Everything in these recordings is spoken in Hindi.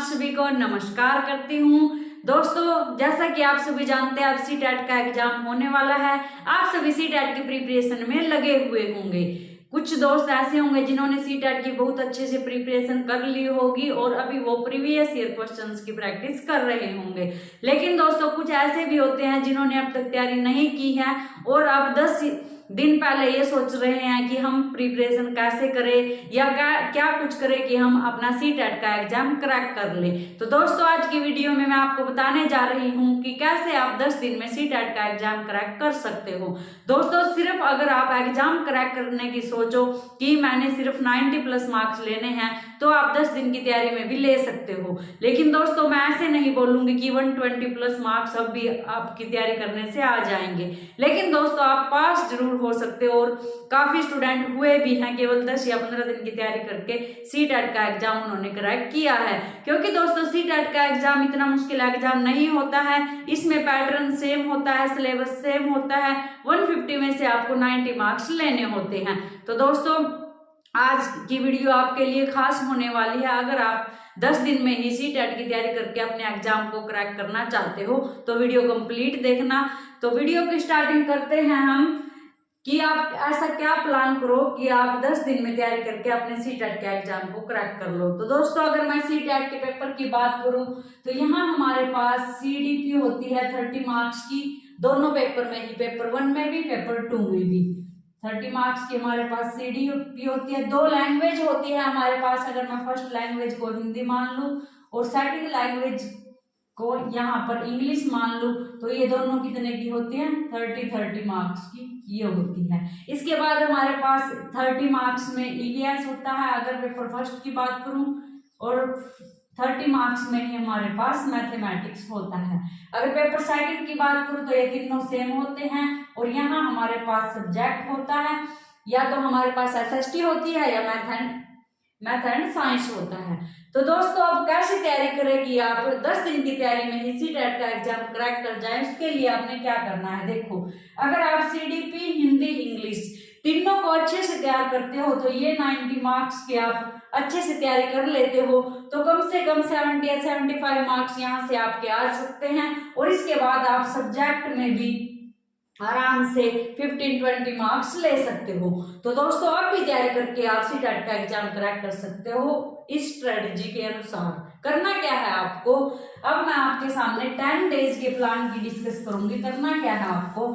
सभी को नमस्कार करती हूँ। दोस्तों, जैसा कि आप सभी जानते हैं अब सीटेट का एग्जाम होने वाला है। आप सभी सीटेट की प्रिपरेशन में लगे हुए होंगे। कुछ दोस्त ऐसे होंगे जिन्होंने सीटेट की बहुत अच्छे से प्रिपरेशन कर ली होगी और अभी वो प्रीवियस ईयर क्वेश्चंस की प्रैक्टिस कर रहे होंगे। लेकिन दोस्तों, कुछ ऐसे भी होते हैं जिन्होंने अब तक तैयारी नहीं की है और अब 10 दिन पहले ये सोच रहे हैं कि हम प्रिपरेशन कैसे करें या क्या कुछ करें कि हम अपना सीटेट का एग्जाम क्रैक कर लें। तो दोस्तों, आज की वीडियो में मैं आपको बताने जा रही हूँ कि कैसे आप 10 दिन में सीटेट का एग्जाम क्रैक कर सकते हो। दोस्तों, सिर्फ अगर आप एग्जाम क्रैक करने की सोचो कि मैंने सिर्फ 90+ मार्क्स लेने हैं तो आप 10 दिन की तैयारी में भी ले सकते हो। लेकिन दोस्तों, मैं ऐसे नहीं बोलूंगी कि 120+ मार्क्स अब भी आपकी तैयारी करने से आ जाएंगे। लेकिन दोस्तों, आप पास जरूर हो सकते हो और काफी स्टूडेंट हुए भी हैं। केवल 10 या 15 दिन की तैयारी करके सीटेट का एग्जाम उन्होंने क्रैक किया है। क्योंकि दोस्तों, सीटेट का एग्जाम इतना मुश्किल एग्जाम नहीं होता है। इसमें पैटर्न सेम होता है, सिलेबस सेम होता है। 150 में से आपको 90 मार्क्स लेने होते हैं। तो दोस्तों, आज की वीडियो आपके लिए खास होने वाली है। अगर आप 10 दिन में ही सीटेट की तैयारी करके अपने एग्जाम को क्रैक करना चाहते हो तो वीडियो कंप्लीट देखना। तो वीडियो की स्टार्टिंग करते हैं हम कि आप ऐसा क्या प्लान करो कि आप 10 दिन में तैयारी करके अपने सीटेट के एग्जाम को क्रैक कर लो। तो दोस्तों, अगर मैं सीटेट के पेपर की बात करूं तो यहाँ हमारे पास सीडीपी होती है 30 मार्क्स की, दोनों पेपर में ही, पेपर 1 में भी पेपर 2 में भी 30 मार्क्स की हमारे पास सीडीपी होती है। 2 लैंग्वेज होती है हमारे पास। अगर मैं फर्स्ट लैंग्वेज को हिंदी मान लूं और सेकंड लैंग्वेज को यहाँ पर इंग्लिश मान लूं तो ये दोनों कितने की होती है? 30 मार्क्स की ये होती है। इसके बाद हमारे पास 30 मार्क्स में ईवीएस होता है अगर पेपर फर्स्ट की बात करूं, और 30 मार्क्स में ही हमारे पास मैथमेटिक्स होता है। अगर पेपर सेकंड की बात करूं तो ये तीनों सेम होते हैं और यहाँ हमारे पास सब्जेक्ट होता है, या तो हमारे पास एसएसटी होती है या मैथ एंड साइंस होता है। तो दोस्तों, अब कैसे तैयारी करें कि आप 10 दिन की तैयारी में ही सीटेट का एग्जाम क्रैक कर जाएं? उसके लिए आपने क्या करना है, देखो। अगर आप सीडीपी, हिंदी, इंग्लिश तीनों को अच्छे से तैयार करते हो तो ये 90 मार्क्स की आप अच्छे से तैयारी कर लेते हो तो कम से कम 70 या 75 मार्क्स यहाँ से आपके आ सकते हैं। और इसके बाद आप सब्जेक्ट में भी आराम से 15-20 मार्क्स ले सकते हो। तो दोस्तों, अब भी तैयारी करके आप सीटेट का एग्जाम क्रैक कर सकते हो इस स्ट्रेटजी के अनुसार। करना क्या है आपको, अब मैं आपके सामने 10 डेज के प्लान की डिस्कस करूंगी। करना क्या है आपको,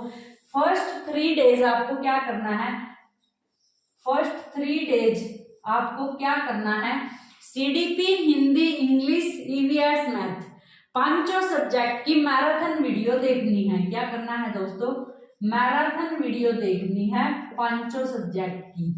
फर्स्ट 3 डेज आपको क्या करना है, फर्स्ट 3 डेज आपको क्या करना है, CDP, Hindi, English, EVS, math, पांचों सब्जेक्ट की मैराथन वीडियो देखनी है। क्या करना है दोस्तों, मैराथन वीडियो देखनी है पांचों सब्जेक्ट की।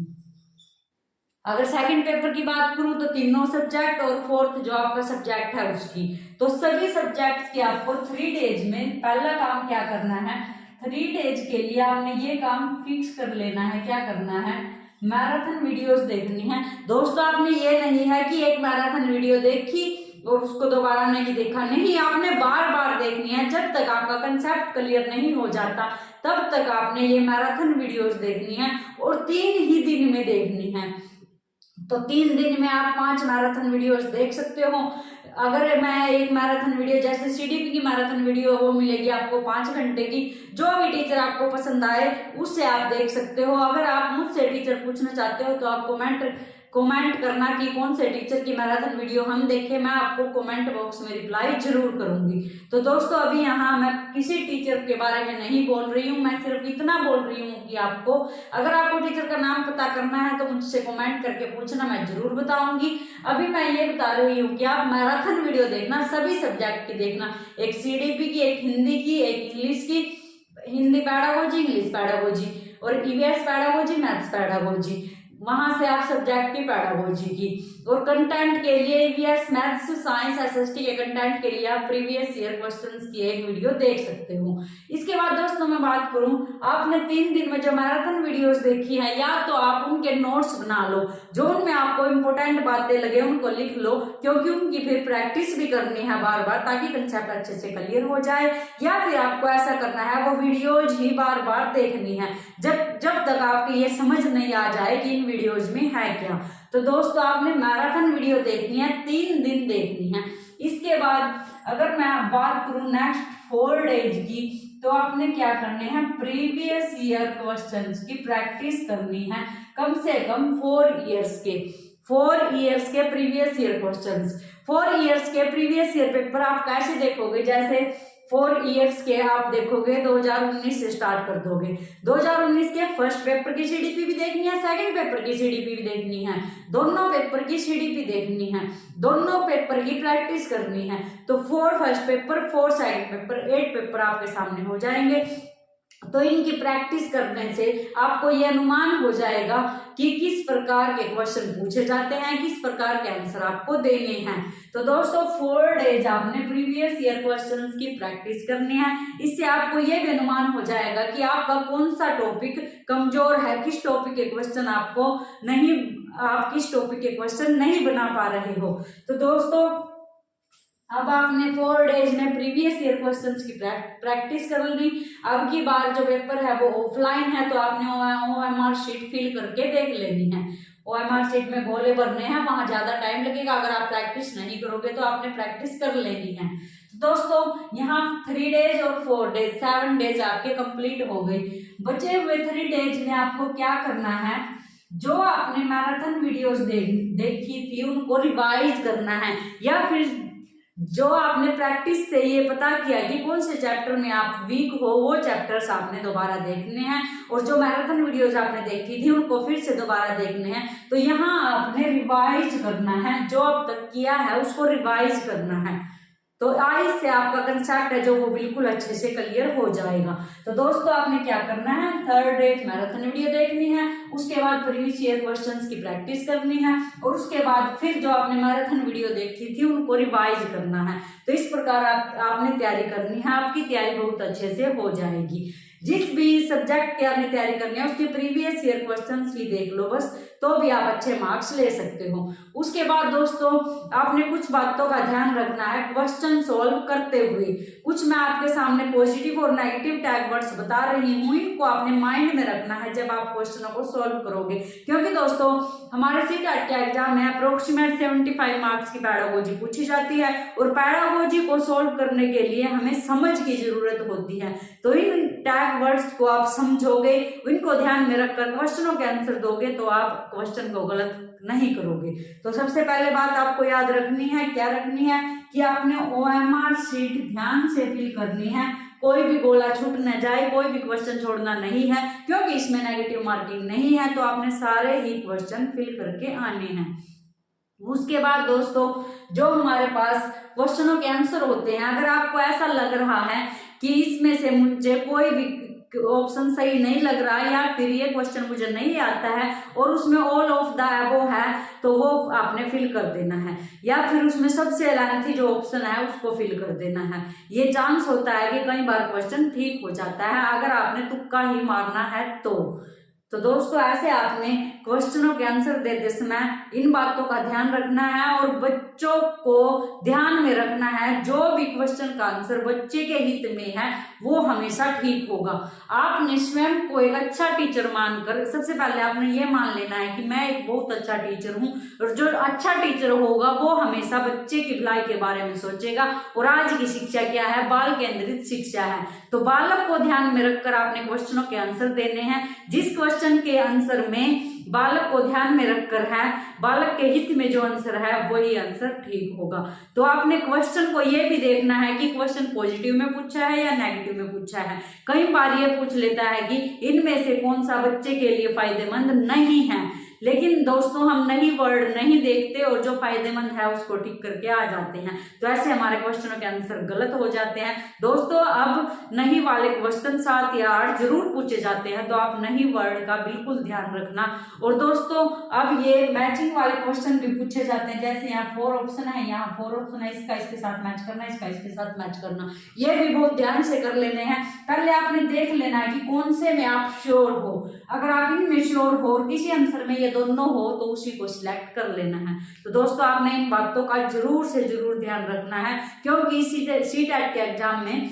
अगर सेकंड पेपर की बात करूं तो तीनों सब्जेक्ट और फोर्थ जो आपका सब्जेक्ट है उसकी, तो सभी सब्जेक्ट्स की आपको 3 डेज में पहला काम क्या करना है, 3 डेज के लिए आपने ये काम फिक्स कर लेना है। क्या करना है, मैराथन वीडियोस देखनी है। दोस्तों, आपने ये नहीं है कि एक मैराथन वीडियो देखी और उसको दोबारा नहीं देखा, नहीं, आपने बार बार देखनी है। जब तक आपका कंसेप्ट क्लियर नहीं हो जाता तब तक आपने ये मैराथन वीडियोस देखनी है और 3 ही दिन में देखनी है। तो 3 दिन में आप 5 मैराथन वीडियोस देख सकते हो। अगर मैं एक मैराथन वीडियो जैसे सीडीपी की मैराथन वीडियो वो मिलेगी आपको 5 घंटे की, जो भी टीचर आपको पसंद आए उससे आप देख सकते हो। अगर आप मुझसे टीचर पूछना चाहते हो तो आप कमेंट करना कि कौन से टीचर की मैराथन वीडियो हम देखें, मैं आपको कमेंट बॉक्स में रिप्लाई जरूर करूंगी। तो दोस्तों, अभी यहाँ मैं किसी टीचर के बारे में नहीं बोल रही हूँ, मैं सिर्फ इतना बोल रही हूँ कि आपको अगर आपको टीचर का नाम पता करना है तो मुझसे कमेंट करके पूछना, मैं जरूर बताऊंगी। अभी मैं ये बता रही हूँ कि आप मैराथन वीडियो देखना, सभी सब्जेक्ट की देखना, एक सीडीपी की, एक हिंदी की, एक इंग्लिश की, हिंदी पैडागोजी, इंग्लिश पैडागोजी, और ईवीएस पैडागोजी, मैथ्स पैडागोजी, वहां से आप सब्जेक्ट की पैडागोजी की। और कंटेंट के लिए ईवीएस, मैथ्स, साइंस, एसएसटी के कंटेंट के लिए आप प्रीवियस ईयर क्वेश्चंस की एक वीडियो देख सकते हो। इसके बाद दोस्तों, मैं बात करूं, आपने 3 दिन में जो मैराथन वीडियोस देखी है, या तो आप उनके नोट्स बना लो, जो उनमें आपको इंपॉर्टेंट बातें लगे उनको लिख लो, क्योंकि उनकी फिर प्रैक्टिस भी करनी है बार बार ताकि कंसेप्ट अच्छे से क्लियर हो जाए। या फिर आपको ऐसा करना है, वो वीडियोज ही बार बार देखनी है जब तक आपकी ये समझ नहीं आ जाए कि इन वीडियोज में है क्या। तो दोस्तों, आपने मैराथन वीडियो देखनी है, 3 दिन देखनी है। इसके बाद अगर मैं बात करूं नेक्स्ट 4 डेज की, तो आपने क्या करने हैं, प्रीवियस ईयर क्वेश्चंस की प्रैक्टिस करनी है, कम से कम 4 इयर्स के प्रीवियस ईयर क्वेश्चंस। 4 इयर्स के प्रीवियस ईयर पेपर आप कैसे देखोगे, जैसे 4 इयर्स के आप देखोगे 2019 से स्टार्ट कर दोगे। 2019 के फर्स्ट पेपर की सीडीपी भी देखनी है, सेकंड पेपर की सीडीपी भी देखनी है, दोनों पेपर की सीडीपी देखनी है, दोनों पेपर की प्रैक्टिस करनी है। तो 4 first paper, 4 second paper, 8 paper आपके सामने हो जाएंगे। तो इनकी प्रैक्टिस करने से आपको ये अनुमान हो जाएगा कि किस प्रकार के क्वेश्चन पूछे जाते हैं, किस प्रकार के आंसर आपको देने हैं। तो दोस्तों 4 डेज आपने प्रीवियस ईयर क्वेश्चंस की प्रैक्टिस करनी है। इससे आपको ये भी अनुमान हो जाएगा कि आपका कौन सा टॉपिक कमजोर है, किस टॉपिक के क्वेश्चन आप किस टॉपिक के क्वेश्चन नहीं बना पा रहे हो। तो दोस्तों अब आपने 4 डेज में प्रीवियस ईयर क्वेश्चंस की प्रैक्टिस कर ली। अब की बार जो पेपर है वो ऑफलाइन है, तो आपने OMR शीट फिल करके देख लेनी है। OMR शीट में गोले भरने हैं, वहां ज्यादा टाइम लगेगा। अगर आप प्रैक्टिस नहीं करोगे तो आपने प्रैक्टिस कर लेनी है। तो दोस्तों यहाँ 3 डेज और 4 डेज, 7 डेज आपके कंप्लीट हो गई। बचे हुए 3 डेज में आपको क्या करना है, जो आपने मैराथन वीडियोस देखी थी उनको रिवाइज करना है, या फिर जो आपने प्रैक्टिस से ये पता किया कि कौन से चैप्टर में आप वीक हो, वो चैप्टर्स आपने दोबारा देखने हैं, और जो मैराथन वीडियोस आपने देखी थी उनको फिर से दोबारा देखने हैं। तो यहाँ आपने रिवाइज करना है, जो अब तक किया है उसको रिवाइज करना है। तो आज से आपका कंसेप्ट है जो वो बिल्कुल अच्छे से क्लियर हो जाएगा। तो दोस्तों आपने क्या करना है, 3rd डेज मैराथन वीडियो देखनी है, उसके बाद प्रीवियस ईयर क्वेश्चंस की प्रैक्टिस करनी है, और उसके बाद फिर जो आपने मैराथन वीडियो देखी थी उनको रिवाइज करना है। तो इस प्रकार आपने तैयारी करनी है, आपकी तैयारी बहुत अच्छे से हो जाएगी। जिस भी सब्जेक्ट की आपने तैयारी करनी है उसके प्रीवियस ईयर क्वेश्चंस भी देख लो बस, तो भी आप अच्छे मार्क्स ले सकते हो। उसके बाद दोस्तों आपने कुछ बातों का ध्यान रखना है क्वेश्चन सॉल्व करते हुए। कुछ मैं आपके सामने पॉजिटिव और नेगेटिव टैग वर्ड्स बता रही हूँ, इनको आपने माइंड में रखना है जब आप क्वेश्चनों को सॉल्व करोगे, क्योंकि दोस्तों हमारे सीटेट का एग्जाम में अप्रोक्सीमेट 75 मार्क्स की पैडागोजी पूछी जाती है, और पैडागोजी को सॉल्व करने के लिए हमें समझ की जरूरत होती है। तो इन टैग वर्ड्स को आप समझोगे, इनको ध्यान में रखकर क्वेश्चनों के आंसर दोगे तो आप क्वेश्चन को गलत नहीं करोगे। तो सबसे पहले बात आपको याद रखनी है, क्या रखनी है, कि आपने OMR शीट ध्यान से फिल करनी है। कोई भी गोला छूट न जाए, कोई भी क्वेश्चन छोड़ना नहीं है, क्योंकि इसमें नेगेटिव मार्किंग नहीं है। तो आपने सारे ही क्वेश्चन फिल करके आने हैं। उसके बाद दोस्तों जो हमारे पास क्वेश्चनों के आंसर होते हैं, अगर आपको ऐसा लग रहा है कि इसमें से मुझे कोई भी ऑप्शन सही नहीं लग रहा है, या फिर ये क्वेश्चन मुझे नहीं आता है और उसमें ऑल ऑफ द अबव है, तो वो आपने फिल कर देना है, या फिर उसमें सबसे लेंथी जो ऑप्शन है उसको फिल कर देना है। ये चांस होता है कि कई बार क्वेश्चन ठीक हो जाता है अगर आपने तुक्का ही मारना है तो दोस्तों ऐसे आपने क्वेश्चनों के आंसर देते समय इन बातों का ध्यान रखना है, और बच्चों को ध्यान में रखना है जो भी क्वेश्चन का आंसर बच्चे के हित में है वो हमेशा ठीक होगा। आपने स्वयं को एक अच्छा टीचर मानकर सबसे पहले आपने ये मान लेना है कि मैं एक बहुत अच्छा टीचर हूँ, और जो अच्छा टीचर होगा वो हमेशा बच्चे की भलाई के बारे में सोचेगा। और आज की शिक्षा क्या है, बाल केंद्रित शिक्षा है। तो बालक को ध्यान में रखकर आपने क्वेश्चनों के आंसर देने हैं। जिस क्वेश्चन के आंसर में बालक को ध्यान में रखकर है, बालक के हित में जो आंसर है वही आंसर ठीक होगा। तो आपने क्वेश्चन को ये भी देखना है कि क्वेश्चन पॉजिटिव में पूछा है या नेगेटिव में पूछा है। कई बार ये पूछ लेता है कि इनमें से कौन सा बच्चे के लिए फायदेमंद नहीं है, लेकिन दोस्तों हम नहीं वर्ड नहीं देखते और जो फायदेमंद है उसको टिक करके आ जाते हैं, तो ऐसे हमारे क्वेश्चनों के आंसर गलत हो जाते हैं। दोस्तों अब नहीं वाले क्वेश्चन 7 या 8 जरूर पूछे जाते हैं, तो आप नहीं वर्ड का बिल्कुल ध्यान रखना। और दोस्तों अब ये मैचिंग वाले क्वेश्चन भी पूछे जाते हैं, जैसे यहाँ 4 ऑप्शन है, यहाँ 4 ऑप्शन है, इसका इसके साथ मैच करना, इसका इसके साथ मैच करना, ये भी बहुत ध्यान से कर लेने हैं। पहले आपने देख लेना है कि कौन से में आप श्योर हो। अगर आप इनमें श्योर हो और किसी आंसर में ये दोनों हो तो उसी को सिलेक्ट कर लेना है। तो दोस्तों आपने इन बातों का जरूर से जरूर ध्यान रखना है, क्योंकि सीटेट के एग्जाम में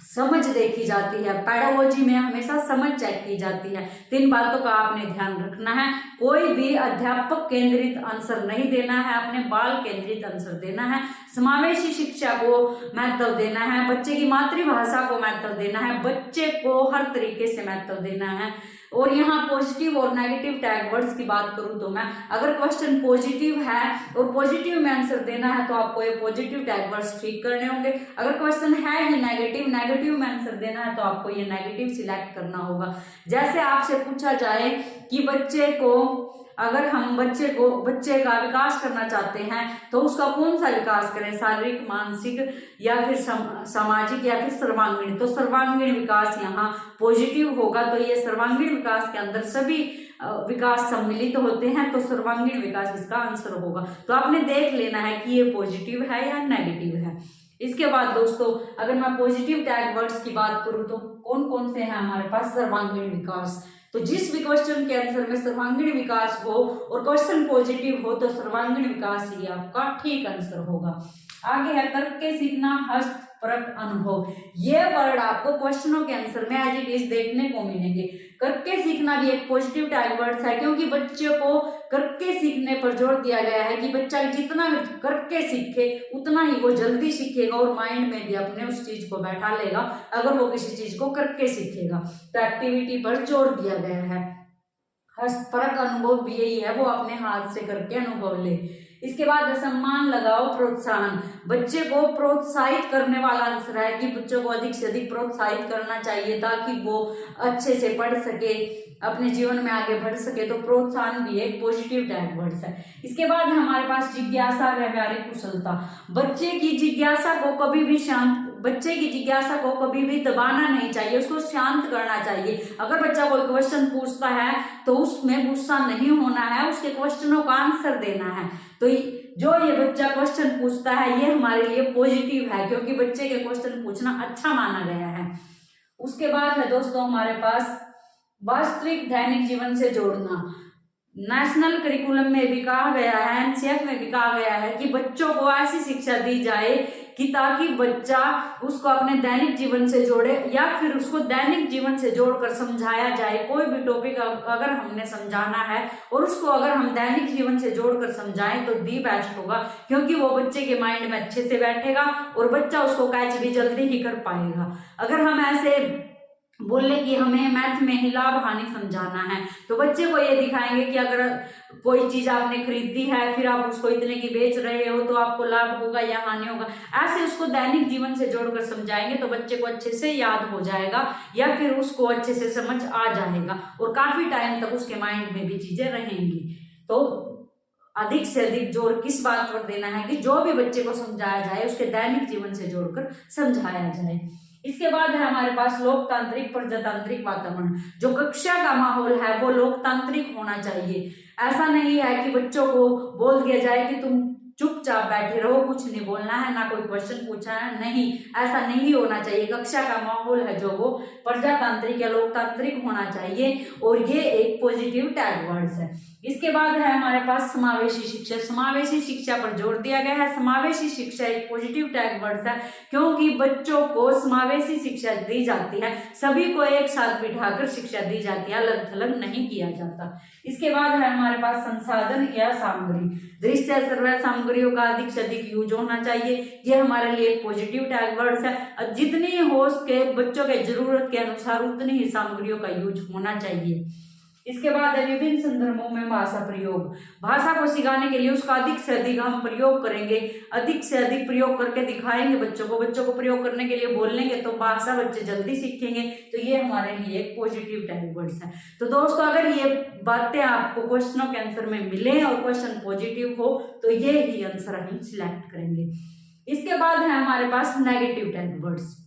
समझ देखी जाती है। पेडागोजी में हमेशा समझ चेक की जाती है। तो इन बातों का आपने ध्यान रखना है। कोई भी अध्यापक केंद्रित आंसर नहीं देना है, अपने बाल केंद्रित आंसर देना है। समावेशी शिक्षा को महत्व देना है, बच्चे की मातृभाषा को महत्व देना है, बच्चे को हर तरीके से महत्व देना है। और यहाँ पॉजिटिव और नेगेटिव टैग वर्ड्स की बात करूँ तो मैं, अगर क्वेश्चन पॉजिटिव है और पॉजिटिव में आंसर देना है तो आपको ये पॉजिटिव टैग वर्ड्स ठीक करने होंगे। अगर क्वेश्चन है ही नेगेटिव में आंसर देना है तो आपको ये नेगेटिव सिलेक्ट करना होगा। जैसे आपसे पूछा जाए कि बच्चे को, अगर हम बच्चे का विकास करना चाहते हैं तो उसका कौन सा विकास करें, शारीरिक, मानसिक या फिर सामाजिक या फिर सर्वांगीण, तो सर्वांगीण विकास यहाँ पॉजिटिव होगा। तो ये सर्वांगीण विकास के अंदर सभी विकास सम्मिलित होते हैं, तो सर्वांगीण विकास इसका आंसर होगा। तो आपने देख लेना है कि ये पॉजिटिव है या नेगेटिव है। इसके बाद दोस्तों, अगर मैं पॉजिटिव टैग वर्ड्स की बात करूं तो कौन कौन से हैं हमारे पास, सर्वांगीण विकास। तो जिस भी क्वेश्चन के आंसर में सर्वांगीण विकास हो और क्वेश्चन पॉजिटिव हो तो सर्वांगीण विकास ही आपका ठीक आंसर होगा। आगे है करके सीखना, हस्तपरक अनुभव। ये वर्ड आपको क्वेश्चनों के आंसर में एज इट इज देखने को मिलेंगे। करके सीखना भी एक पॉजिटिव टैग वर्ड है, क्योंकि बच्चे को करके सीखने पर जोर दिया गया है कि बच्चा जितना करके सीखे उतना ही वो जल्दी सीखेगा और माइंड में भी अपने उस चीज को बैठा लेगा अगर वो किसी चीज को करके सीखेगा। तो एक्टिविटी पर जोर दिया गया है। हस्तपरक अनुभव भी यही है, वो अपने हाथ से करके अनुभव ले। इसके बाद सम्मान लगाओ, प्रोत्साहन। बच्चे को प्रोत्साहित करने वाला आंसर है कि बच्चों को अधिक से अधिक प्रोत्साहित करना चाहिए ताकि वो अच्छे से पढ़ सके, अपने जीवन में आगे बढ़ सके। तो प्रोत्साहन भी एक पॉजिटिव टैग वर्ड है। इसके बाद हमारे पास जिज्ञासा, व्यवहारिक कुशलता। बच्चे की जिज्ञासा को कभी भी दबाना नहीं चाहिए, उसको शांत करना चाहिए। अगर बच्चा कोई क्वेश्चन पूछता है तो उसमें गुस्सा नहीं होना है, उसके क्वेश्चनों का आंसर देना है। तो जो ये बच्चा क्वेश्चन पूछता है ये हमारे लिए पॉजिटिव है, क्योंकि बच्चे के क्वेश्चन पूछना अच्छा माना गया है। उसके बाद है दोस्तों हमारे पास वास्तविक दैनिक जीवन से जोड़ना। नेशनल करिकुलम में भी कहा गया है, एनसीएफ में भी कहा गया है कि बच्चों को ऐसी शिक्षा दी जाए कि ताकि बच्चा उसको अपने दैनिक जीवन से जोड़े या फिर उसको दैनिक जीवन से जोड़कर समझाया जाए। कोई भी टॉपिक अगर हमने समझाना है और उसको अगर हम दैनिक जीवन से जोड़कर समझाएं तो दी बेस्ट होगा, क्योंकि वो बच्चे के माइंड में अच्छे से बैठेगा और बच्चा उसको कैच भी जल्दी ही कर पाएगा। अगर हम ऐसे बोले कि हमें मैथ में ही लाभ हानि समझाना है तो बच्चे को ये दिखाएंगे कि अगर कोई चीज आपने खरीदी है फिर आप उसको इतने की बेच रहे हो तो आपको लाभ होगा या हानि होगा। ऐसे उसको दैनिक जीवन से जोड़कर समझाएंगे तो बच्चे को अच्छे से याद हो जाएगा या फिर उसको अच्छे से समझ आ जाएगा और काफी टाइम तक उसके माइंड में भी चीजें रहेंगी। तो अधिक से अधिक जोर किस बात पर देना है कि जो भी बच्चे को समझाया जाए उसके दैनिक जीवन से जोड़कर समझाया जाए। इसके बाद है हमारे पास लोकतांत्रिक प्रजातांत्रिक वातावरण। जो कक्षा का माहौल है वो लोकतांत्रिक होना चाहिए। ऐसा नहीं है कि बच्चों को बोल दिया जाए कि तुम चुपचाप बैठे रहो, कुछ नहीं बोलना है, ना कोई क्वेश्चन पूछा है, नहीं, ऐसा नहीं होना चाहिए। कक्षा का माहौल है जो वो प्रजातांत्रिक या लोकतांत्रिक होना चाहिए और ये एक पॉजिटिव टैग वर्ड्स है। इसके बाद है हमारे पास समावेशी शिक्षा। समावेशी शिक्षा पर जोर दिया गया है। समावेशी शिक्षा एक पॉजिटिव टैग वर्ड है क्योंकि बच्चों को समावेशी शिक्षा दी जाती है, सभी को एक साथ बिठाकर शिक्षा दी जाती है, अलग थलग नहीं किया जाता। इसके बाद है हमारे पास संसाधन या सामग्री। दृश्य सर्वय सामग्रियों का अधिक से अधिक यूज होना चाहिए, ये हमारे लिए एक पॉजिटिव टैग वर्ड है। जितनी हो सके बच्चों के जरूरत के अनुसार उतनी ही सामग्रियों का यूज होना चाहिए। इसके बाद है विभिन्न संदर्भों में भाषा प्रयोग। भाषा को सिखाने के लिए उसका अधिक से अधिक हम प्रयोग करेंगे, अधिक से अधिक प्रयोग करके दिखाएंगे बच्चों को प्रयोग करने के लिए बोलेंगे तो भाषा बच्चे जल्दी सीखेंगे। तो ये हमारे लिए एक पॉजिटिव टैग वर्ड्स है। तो दोस्तों अगर ये बातें आपको क्वेश्चनों के आंसर में मिले और क्वेश्चन पॉजिटिव हो तो ये ही आंसर हम सिलेक्ट करेंगे। इसके बाद है हमारे पास नेगेटिव टैग वर्ड्स।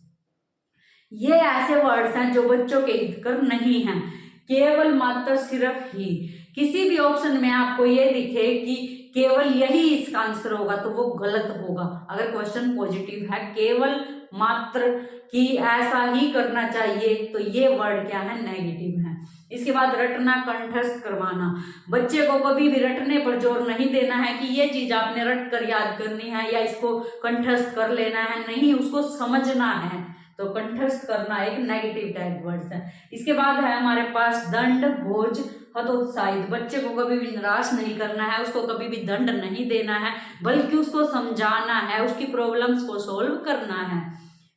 ये ऐसे वर्ड्स हैं जो बच्चों के हितकर नहीं है, केवल मात्र सिर्फ ही। किसी भी ऑप्शन में आपको ये दिखे कि केवल यही इसका आंसर होगा तो वो गलत होगा। अगर क्वेश्चन पॉजिटिव है, केवल मात्र कि ऐसा ही करना चाहिए, तो ये वर्ड क्या है, नेगेटिव है। इसके बाद रटना, कंठस्थ करवाना। बच्चे को कभी भी रटने पर जोर नहीं देना है कि ये चीज आपने रट कर याद करनी है या इसको कंठस्थ कर लेना है, नहीं, उसको समझना है। तो कंठस्थ करना एक नेगेटिव टैग वर्ड्स है। इसके बाद है हमारे पास दंड, बोझ, हतोत्साहित। बच्चे को कभी भी निराश नहीं करना है, उसको कभी भी दंड नहीं देना है, बल्कि उसको समझाना है, उसकी प्रॉब्लम्स को सोल्व करना है।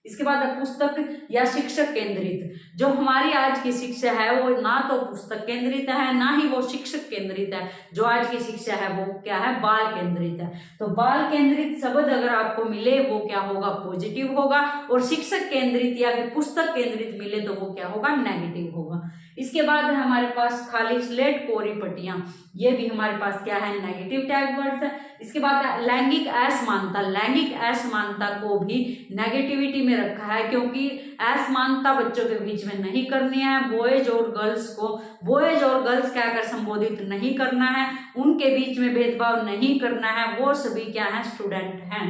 इसके बाद है पुस्तक या शिक्षक केंद्रित। जो हमारी आज की शिक्षा है वो ना तो पुस्तक केंद्रित है, ना ही वो शिक्षक केंद्रित है। जो आज की शिक्षा है वो क्या है, बाल केंद्रित है। तो बाल केंद्रित शब्द अगर आपको मिले वो क्या होगा, पॉजिटिव होगा, और शिक्षक केंद्रित या फिर पुस्तक केंद्रित मिले तो वो क्या होगा, नेगेटिव होगा। इसके बाद है हमारे पास खाली स्लेट, कोरी पट्टियां, ये भी हमारे पास क्या है, नेगेटिव टैग वर्ड्स है। इसके बाद लैंगिक असमानता। लैंगिक असमानता को भी नेगेटिविटी में रखा है, क्योंकि असमानता बच्चों के बीच में नहीं करनी है। बॉयज और गर्ल्स को बॉयज और गर्ल्स क्या कर संबोधित नहीं करना है, उनके बीच में भेदभाव नहीं करना है, वो सभी क्या है, स्टूडेंट हैं।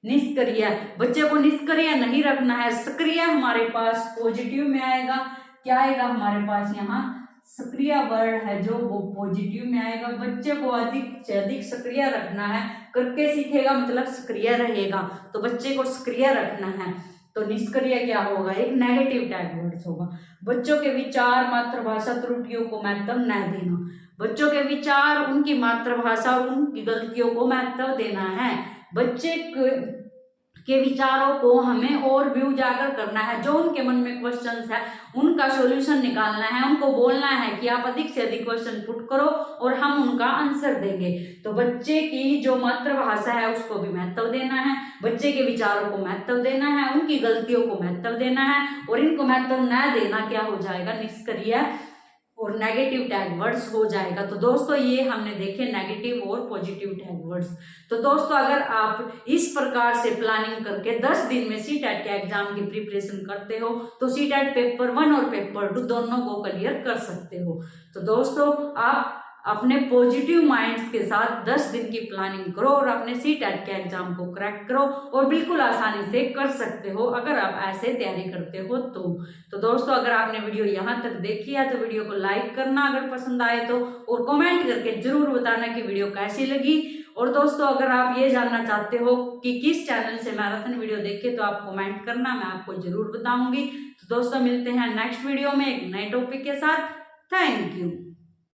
निष्क्रिय, बच्चे को निष्क्रिय नहीं रखना है। सक्रिय हमारे पास पॉजिटिव में आएगा। क्या आएगा हमारे पास यहाँ, सक्रिय वर्ड है जो वो पॉजिटिव में आएगा। बच्चे को अधिक से अधिक सक्रिय रखना है, करके सीखेगा मतलब सक्रिय रहेगा, तो बच्चे को सक्रिय रखना है। तो निष्क्रिय क्या होगा, एक नेगेटिव टैग वर्ड्स होगा। बच्चों के विचार, मातृभाषा त्रुटियों को महत्व न देना। बच्चों के विचार, उनकी मातृभाषा, उनकी गलतियों को महत्व देना है। बच्चे के विचारों को हमें और भी उजागर करना है। जो उनके मन में क्वेश्चंस है उनका सॉल्यूशन निकालना है, उनको बोलना है कि आप अधिक से अधिक क्वेश्चन पुट करो और हम उनका आंसर देंगे। तो बच्चे की जो मातृभाषा है उसको भी महत्व देना है, बच्चे के विचारों को महत्व देना है, उनकी गलतियों को महत्व देना है, और इनको महत्व न देना क्या हो जाएगा, निष्क्रिय और नेगेटिव टैग वर्ड्स हो जाएगा। तो दोस्तों ये हमने देखे नेगेटिव और पॉजिटिव टैग वर्ड्स। तो दोस्तों अगर आप इस प्रकार से प्लानिंग करके 10 दिन में सीटेट के एग्जाम की प्रिपरेशन करते हो तो सीटेट पेपर 1 और पेपर 2 दोनों को क्लियर कर सकते हो। तो दोस्तों आप अपने पॉजिटिव माइंड्स के साथ 10 दिन की प्लानिंग करो और अपने सीटेट के एग्जाम को क्रैक करो, और बिल्कुल आसानी से कर सकते हो अगर आप ऐसे तैयारी करते हो तो दोस्तों अगर आपने वीडियो यहाँ तक देखी है तो वीडियो को लाइक करना अगर पसंद आए तो, और कमेंट करके जरूर बताना कि वीडियो कैसी लगी। और दोस्तों अगर आप ये जानना चाहते हो कि किस चैनल से मैराथन वीडियो देखे तो आप कमेंट करना, मैं आपको जरूर बताऊंगी। तो दोस्तों मिलते हैं नेक्स्ट वीडियो में एक नए टॉपिक के साथ। Thank you.